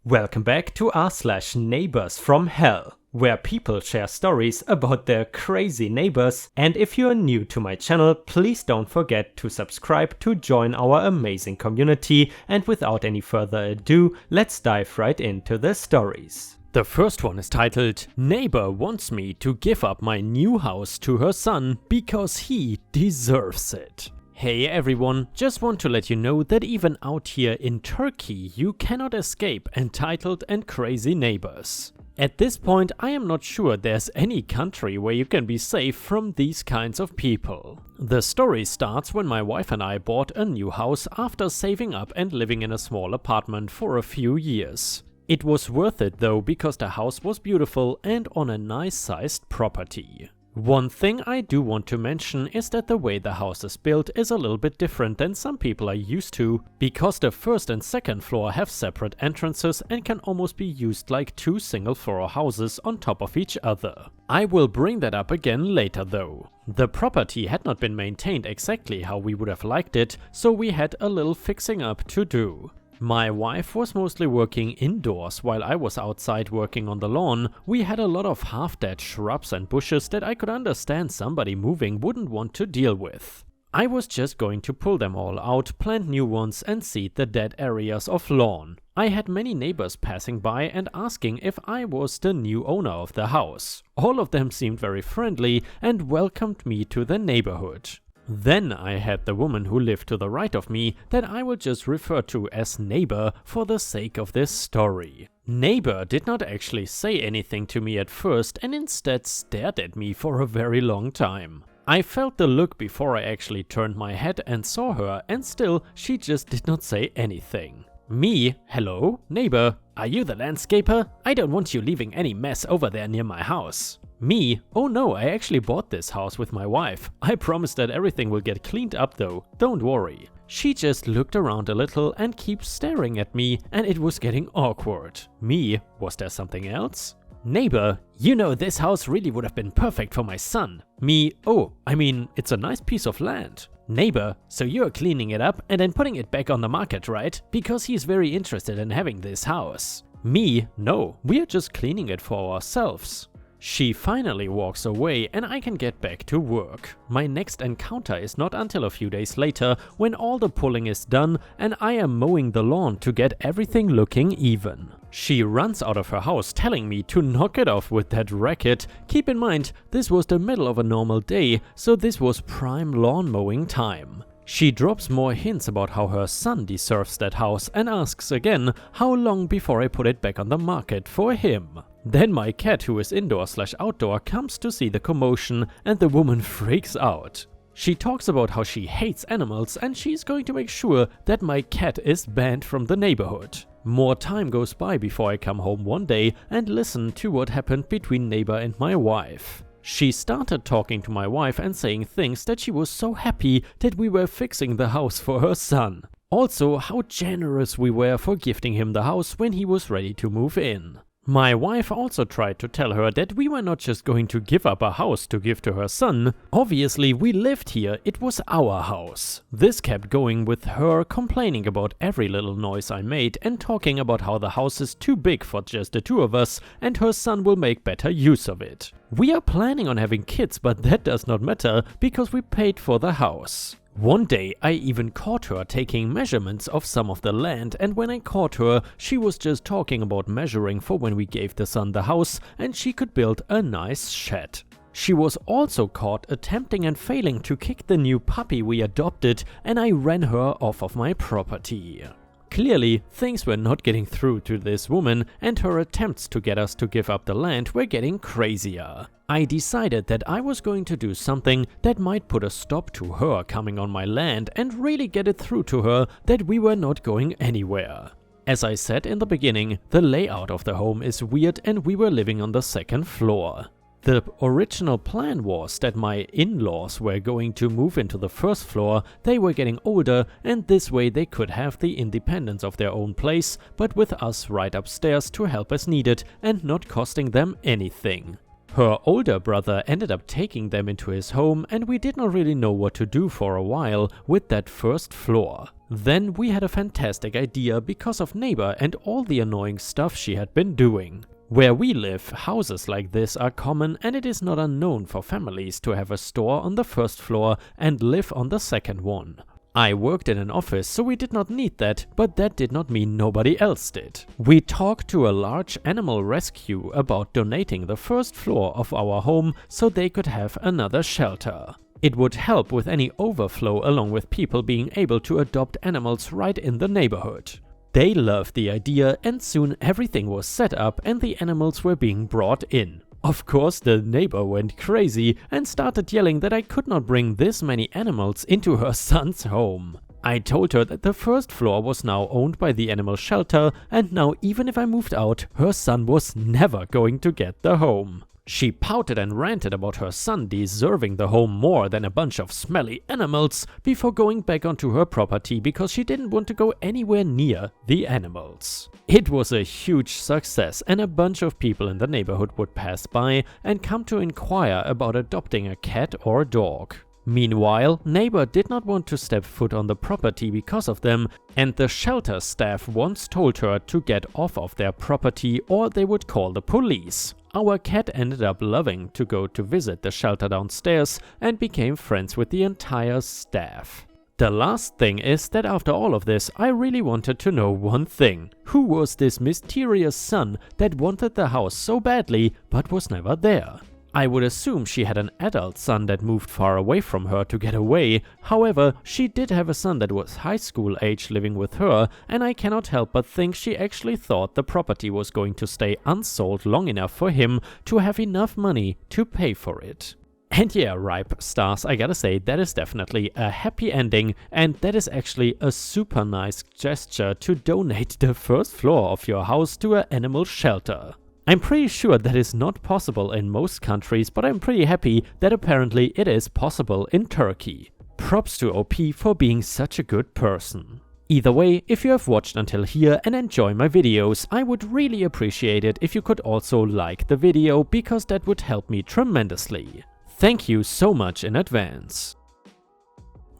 Welcome back to r/neighbors from hell, where people share stories about their crazy neighbors. And if you're new to my channel, please don't forget to subscribe to join our amazing community. And without any further ado, let's dive right into the stories. The first one is titled, "Neighbor wants me to give up my new house to her son because he deserves it." Hey everyone, just want to let you know that even out here in Turkey you cannot escape entitled and crazy neighbors. At this point I am not sure there's any country where you can be safe from these kinds of people. The story starts when my wife and I bought a new house after saving up and living in a small apartment for a few years. It was worth it though, because the house was beautiful and on a nice sized property. One thing I do want to mention is that the way the house is built is a little bit different than some people are used to, because the first and second floor have separate entrances and can almost be used like two single floor houses on top of each other. I will bring that up again later though. The property had not been maintained exactly how we would have liked it, so we had a little fixing up to do. My wife was mostly working indoors while I was outside working on the lawn. We had a lot of half-dead shrubs and bushes that I could understand somebody moving wouldn't want to deal with. I was just going to pull them all out, plant new ones and seed the dead areas of lawn. I had many neighbors passing by and asking if I was the new owner of the house. All of them seemed very friendly and welcomed me to the neighborhood. Then I had the woman who lived to the right of me that I will just refer to as neighbor for the sake of this story. Neighbor did not actually say anything to me at first and instead stared at me for a very long time. I felt the look before I actually turned my head and saw her, and still she just did not say anything. Me, hello, neighbor, are you the landscaper? I don't want you leaving any mess over there near my house. Me, oh no, I actually bought this house with my wife. I promise that everything will get cleaned up though, don't worry. She just looked around a little and keeps staring at me, and it was getting awkward. Me, was there something else? Neighbor, you know this house really would have been perfect for my son. Me, oh, I mean, it's a nice piece of land. Neighbor, so you're cleaning it up and then putting it back on the market, right? Because he's very interested in having this house. Me, no, we're just cleaning it for ourselves. She finally walks away and I can get back to work. My next encounter is not until a few days later, when all the pulling is done and I am mowing the lawn to get everything looking even. She runs out of her house telling me to knock it off with that racket. Keep in mind, this was the middle of a normal day, so this was prime lawn mowing time. She drops more hints about how her son deserves that house and asks again how long before I put it back on the market for him. Then my cat, who is indoor/outdoor, comes to see the commotion and the woman freaks out. She talks about how she hates animals and she's going to make sure that my cat is banned from the neighborhood. More time goes by before I come home one day and listen to what happened between neighbor and my wife. She started talking to my wife and saying things that she was so happy that we were fixing the house for her son. Also, how generous we were for gifting him the house when he was ready to move in. My wife also tried to tell her that we were not just going to give up a house to give to her son. Obviously, we lived here, it was our house. This kept going with her complaining about every little noise I made and talking about how the house is too big for just the two of us and her son will make better use of it. We are planning on having kids, but that does not matter because we paid for the house. One day I even caught her taking measurements of some of the land, and when I caught her, she was just talking about measuring for when we gave the son the house and she could build a nice shed. She was also caught attempting and failing to kick the new puppy we adopted, and I ran her off of my property. Clearly, things were not getting through to this woman, and her attempts to get us to give up the land were getting crazier. I decided that I was going to do something that might put a stop to her coming on my land and really get it through to her that we were not going anywhere. As I said in the beginning, the layout of the home is weird and we were living on the second floor. The original plan was that my in-laws were going to move into the first floor. They were getting older and this way they could have the independence of their own place, but with us right upstairs to help as needed and not costing them anything. Her older brother ended up taking them into his home and we did not really know what to do for a while with that first floor. Then we had a fantastic idea because of neighbor and all the annoying stuff she had been doing. Where we live, houses like this are common, and it is not unknown for families to have a store on the first floor and live on the second one. I worked in an office, so we did not need that, but that did not mean nobody else did. We talked to a large animal rescue about donating the first floor of our home so they could have another shelter. It would help with any overflow along with people being able to adopt animals right in the neighborhood. They loved the idea, and soon everything was set up and the animals were being brought in. Of course, the neighbor went crazy and started yelling that I could not bring this many animals into her son's home. I told her that the first floor was now owned by the animal shelter, and now even if I moved out, her son was never going to get the home. She pouted and ranted about her son deserving the home more than a bunch of smelly animals before going back onto her property because she didn't want to go anywhere near the animals. It was a huge success, and a bunch of people in the neighborhood would pass by and come to inquire about adopting a cat or dog. Meanwhile, neighbor did not want to step foot on the property because of them, and the shelter staff once told her to get off of their property or they would call the police. Our cat ended up loving to go to visit the shelter downstairs and became friends with the entire staff. The last thing is that after all of this, I really wanted to know one thing. Who was this mysterious son that wanted the house so badly but was never there? I would assume she had an adult son that moved far away from her to get away. However, she did have a son that was high school age living with her, and I cannot help but think she actually thought the property was going to stay unsold long enough for him to have enough money to pay for it. And yeah, Ripe Stars, I gotta say, that is definitely a happy ending, and that is actually a super nice gesture to donate the first floor of your house to an animal shelter. I'm pretty sure that is not possible in most countries, but I'm pretty happy that apparently it is possible in Turkey. Props to OP for being such a good person. Either way, if you have watched until here and enjoy my videos, I would really appreciate it if you could also like the video, because that would help me tremendously. Thank you so much in advance.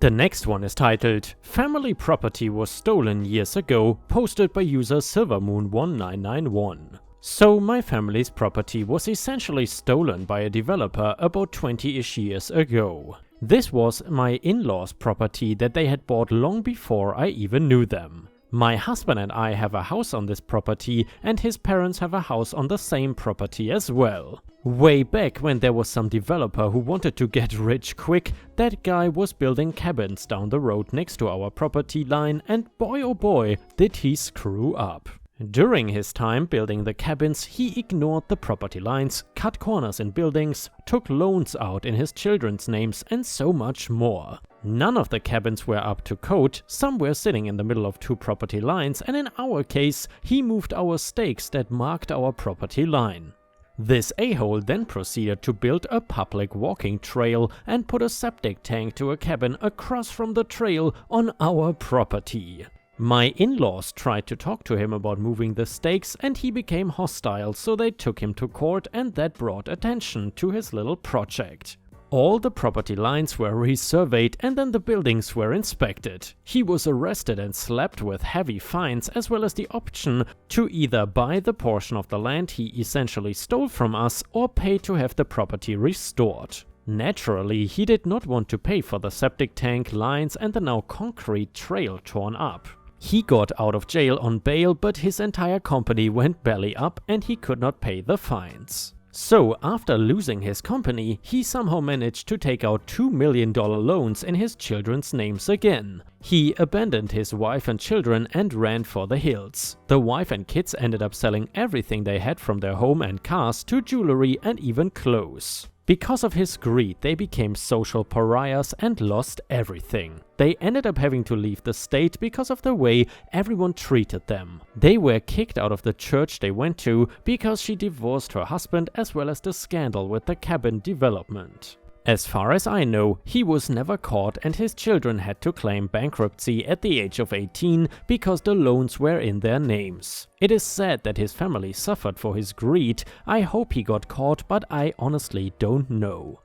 The next one is titled "Family Property Was Stolen Years Ago," posted by user Silvermoon1991. So my family's property was essentially stolen by a developer about 20-ish years ago. This was my in-laws' property that they had bought long before I even knew them. My husband and I have a house on this property, and his parents have a house on the same property as well. Way back when there was some developer who wanted to get rich quick, that guy was building cabins down the road next to our property line, and boy oh boy did he screw up. During his time building the cabins, he ignored the property lines, cut corners in buildings, took loans out in his children's names, and so much more. None of the cabins were up to code, some were sitting in the middle of two property lines, and in our case, he moved our stakes that marked our property line. This a-hole then proceeded to build a public walking trail and put a septic tank to a cabin across from the trail on our property. My in-laws tried to talk to him about moving the stakes, and he became hostile, so they took him to court, and that brought attention to his little project. All the property lines were resurveyed, and then the buildings were inspected. He was arrested and slapped with heavy fines, as well as the option to either buy the portion of the land he essentially stole from us or pay to have the property restored. Naturally, he did not want to pay for the septic tank, lines, and the now concrete trail torn up. He got out of jail on bail, but his entire company went belly up and he could not pay the fines. So, after losing his company, he somehow managed to take out $2 million loans in his children's names again. He abandoned his wife and children and ran for the hills. The wife and kids ended up selling everything they had from their home and cars to jewelry and even clothes. Because of his greed, they became social pariahs and lost everything. They ended up having to leave the state because of the way everyone treated them. They were kicked out of the church they went to because she divorced her husband, as well as the scandal with the cabin development. As far as I know, he was never caught, and his children had to claim bankruptcy at the age of 18 because the loans were in their names. It is sad that his family suffered for his greed. I hope he got caught, but I honestly don't know.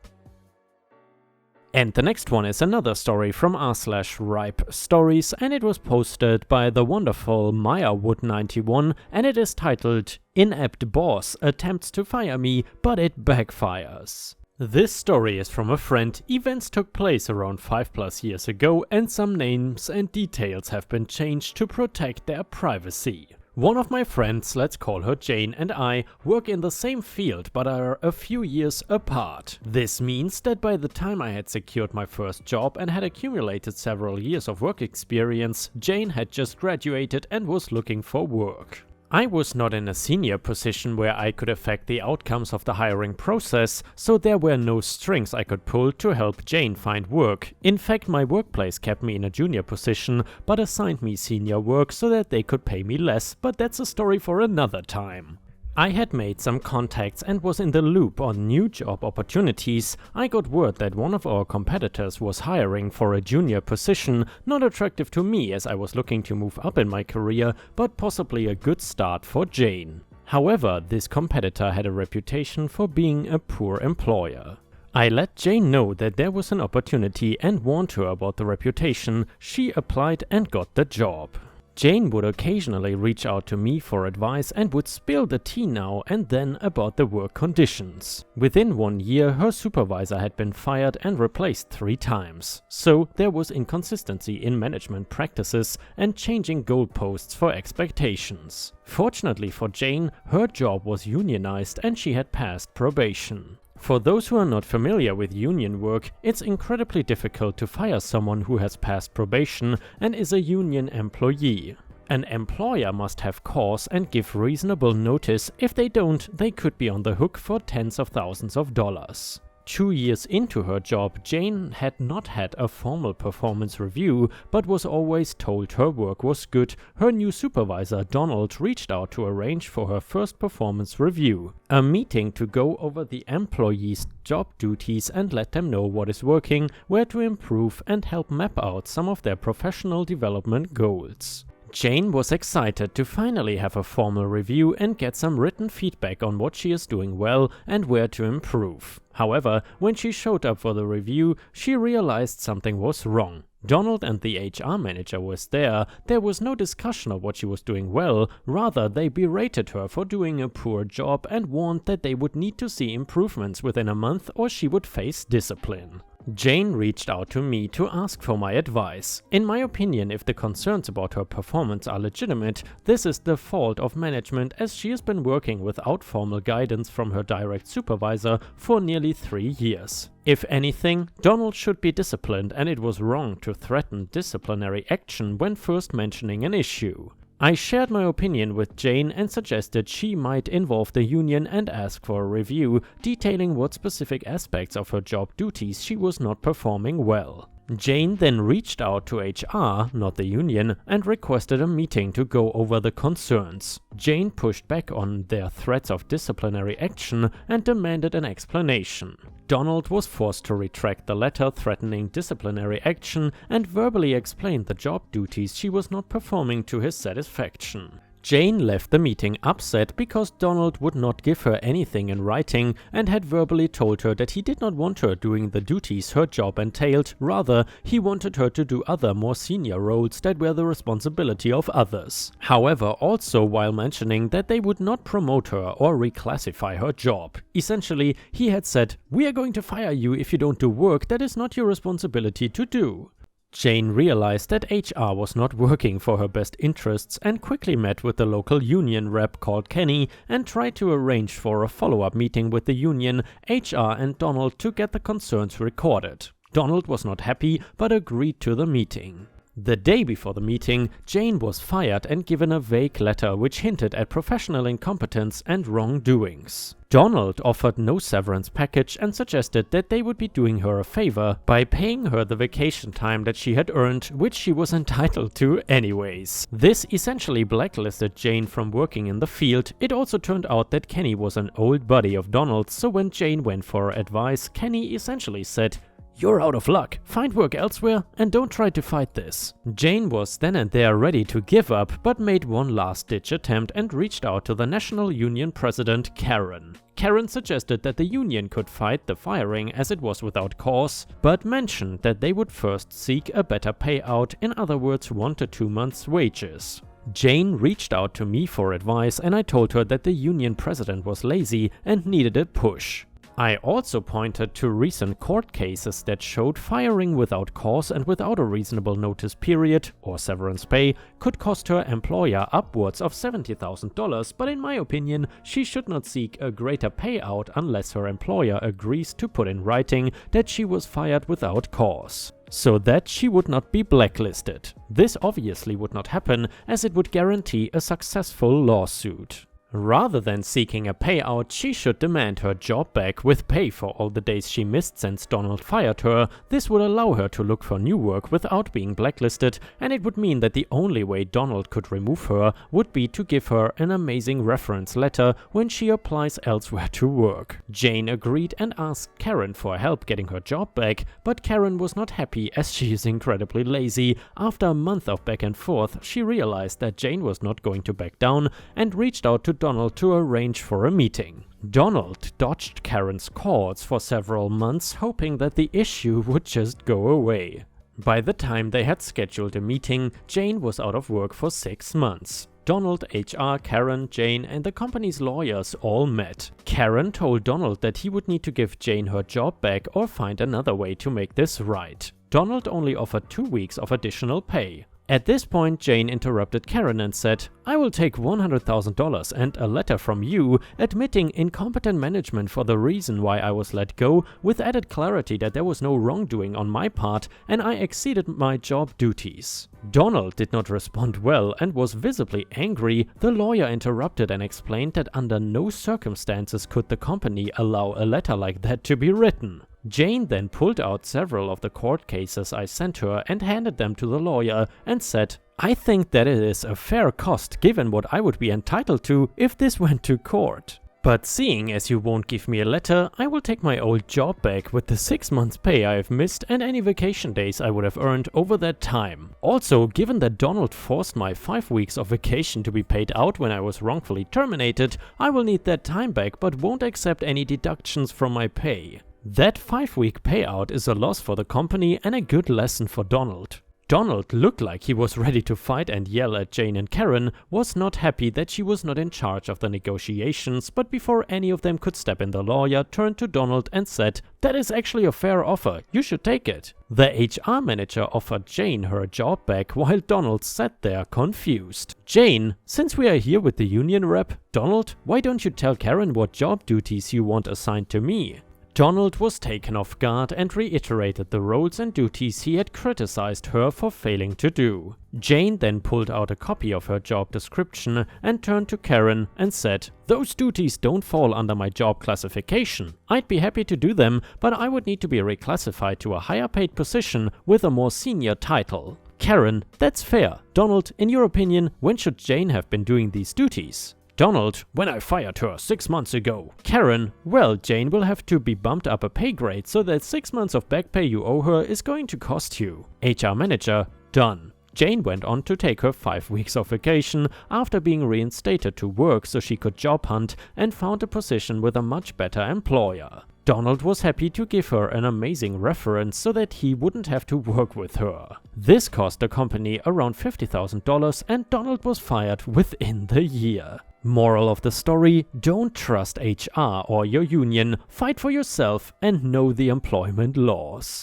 And the next one is another story from r/ripe stories, and it was posted by the wonderful MayaWood91, and it is titled Inept Boss Attempts to Fire Me, but it Backfires. This story is from a friend. Events took place around 5+ years ago, and some names and details have been changed to protect their privacy. One of my friends, let's call her Jane, and I work in the same field but are a few years apart. This means that by the time I had secured my first job and had accumulated several years of work experience, Jane had just graduated and was looking for work. I was not in a senior position where I could affect the outcomes of the hiring process, so there were no strings I could pull to help Jane find work. In fact, my workplace kept me in a junior position, but assigned me senior work so that they could pay me less, but that's a story for another time. I had made some contacts and was in the loop on new job opportunities. I got word that one of our competitors was hiring for a junior position, not attractive to me as I was looking to move up in my career, but possibly a good start for Jane. However, this competitor had a reputation for being a poor employer. I let Jane know that there was an opportunity and warned her about the reputation. She applied and got the job. Jane would occasionally reach out to me for advice and would spill the tea now and then about the work conditions. Within 1 year, her supervisor had been fired and replaced 3 times. So there was inconsistency in management practices and changing goalposts for expectations. Fortunately for Jane, her job was unionized and she had passed probation. For those who are not familiar with union work, it's incredibly difficult to fire someone who has passed probation and is a union employee. An employer must have cause and give reasonable notice. If they don't, they could be on the hook for tens of thousands of dollars. 2 years into her job, Jane had not had a formal performance review, but was always told her work was good. Her new supervisor, Donald, reached out to arrange for her first performance review, a meeting to go over the employees' job duties and let them know what is working, where to improve, and help map out some of their professional development goals. Jane was excited to finally have a formal review and get some written feedback on what she is doing well and where to improve. However, when she showed up for the review, she realized something was wrong. Donald and the HR manager was there. There was no discussion of what she was doing well, rather they berated her for doing a poor job and warned that they would need to see improvements within a month or she would face discipline. Jane reached out to me to ask for my advice. In my opinion, if the concerns about her performance are legitimate, this is the fault of management as she has been working without formal guidance from her direct supervisor for nearly 3 years. If anything, Donald should be disciplined, and it was wrong to threaten disciplinary action when first mentioning an issue. I shared my opinion with Jane and suggested she might involve the union and ask for a review, detailing what specific aspects of her job duties she was not performing well. Jane then reached out to HR, not the union, and requested a meeting to go over the concerns. Jane pushed back on their threats of disciplinary action and demanded an explanation. Donald was forced to retract the letter threatening disciplinary action and verbally explained the job duties she was not performing to his satisfaction. Jane left the meeting upset because Donald would not give her anything in writing and had verbally told her that he did not want her doing the duties her job entailed, rather he wanted her to do other more senior roles that were the responsibility of others. However, also while mentioning that they would not promote her or reclassify her job. Essentially, he had said, "We are going to fire you if you don't do work that is not your responsibility to do." Jane realized that HR was not working for her best interests and quickly met with the local union rep called Kenny and tried to arrange for a follow-up meeting with the union, HR and Donald to get the concerns recorded. Donald was not happy but agreed to the meeting. The day before the meeting, Jane was fired and given a vague letter which hinted at professional incompetence and wrongdoings. Donald offered no severance package and suggested that they would be doing her a favor by paying her the vacation time that she had earned, which she was entitled to anyways. This essentially blacklisted Jane from working in the field. It also turned out that Kenny was an old buddy of Donald's, so when Jane went for advice, Kenny essentially said, "You're out of luck, find work elsewhere and don't try to fight this." Jane was then and there ready to give up, but made one last-ditch attempt and reached out to the National Union President Karen. Karen suggested that the union could fight the firing as it was without cause, but mentioned that they would first seek a better payout, in other words 1 to 2 months' wages. Jane reached out to me for advice and I told her that the union president was lazy and needed a push. I also pointed to recent court cases that showed firing without cause and without a reasonable notice period or severance pay could cost her employer upwards of $70,000, but in my opinion, she should not seek a greater payout unless her employer agrees to put in writing that she was fired without cause, so that she would not be blacklisted. This obviously would not happen, as it would guarantee a successful lawsuit. Rather than seeking a payout, she should demand her job back with pay for all the days she missed since Donald fired her. This would allow her to look for new work without being blacklisted, and it would mean that the only way Donald could remove her would be to give her an amazing reference letter when she applies elsewhere to work. Jane agreed and asked Karen for help getting her job back, but Karen was not happy as she is incredibly lazy. After a month of back and forth, she realized that Jane was not going to back down and reached out to Donald to arrange for a meeting. Donald dodged Karen's calls for several months, hoping that the issue would just go away. By the time they had scheduled a meeting, Jane was out of work for 6 months. Donald, HR, Karen, Jane, and the company's lawyers all met. Karen told Donald that he would need to give Jane her job back or find another way to make this right. Donald only offered 2 weeks of additional pay. At this point, Jane interrupted Karen and said, "I will take $100,000 and a letter from you admitting incompetent management for the reason why I was let go, with added clarity that there was no wrongdoing on my part and I exceeded my job duties." Donald did not respond well and was visibly angry. The lawyer interrupted and explained that under no circumstances could the company allow a letter like that to be written. Jane then pulled out several of the court cases I sent her and handed them to the lawyer and said, "I think that it is a fair cost given what I would be entitled to if this went to court. But seeing as you won't give me a letter, I will take my old job back with the 6 months pay I have missed and any vacation days I would have earned over that time. Also, given that Donald forced my 5 weeks of vacation to be paid out when I was wrongfully terminated, I will need that time back but won't accept any deductions from my pay." That 5-week payout is a loss for the company and a good lesson for Donald. Donald looked like he was ready to fight and yell at Jane and Karen, was not happy that she was not in charge of the negotiations, but before any of them could step in, the lawyer turned to Donald and said, "That is actually a fair offer, you should take it." The HR manager offered Jane her job back while Donald sat there confused. "Jane, since we are here with the union rep, Donald, why don't you tell Karen what job duties you want assigned to me?" Donald was taken off guard and reiterated the roles and duties he had criticized her for failing to do. Jane then pulled out a copy of her job description and turned to Karen and said, "Those duties don't fall under my job classification. I'd be happy to do them, but I would need to be reclassified to a higher paid position with a more senior title." Karen, "That's fair. Donald, in your opinion, when should Jane have been doing these duties?" Donald, "When I fired her 6 months ago." Karen, "Well, Jane will have to be bumped up a pay grade so that 6 months of back pay you owe her is going to cost you." HR manager, "Done." Jane went on to take her 5 weeks of vacation after being reinstated to work so she could job hunt and found a position with a much better employer. Donald was happy to give her an amazing reference so that he wouldn't have to work with her. This cost the company around $50,000 and Donald was fired within the year. Moral of the story, don't trust HR or your union, fight for yourself and know the employment laws.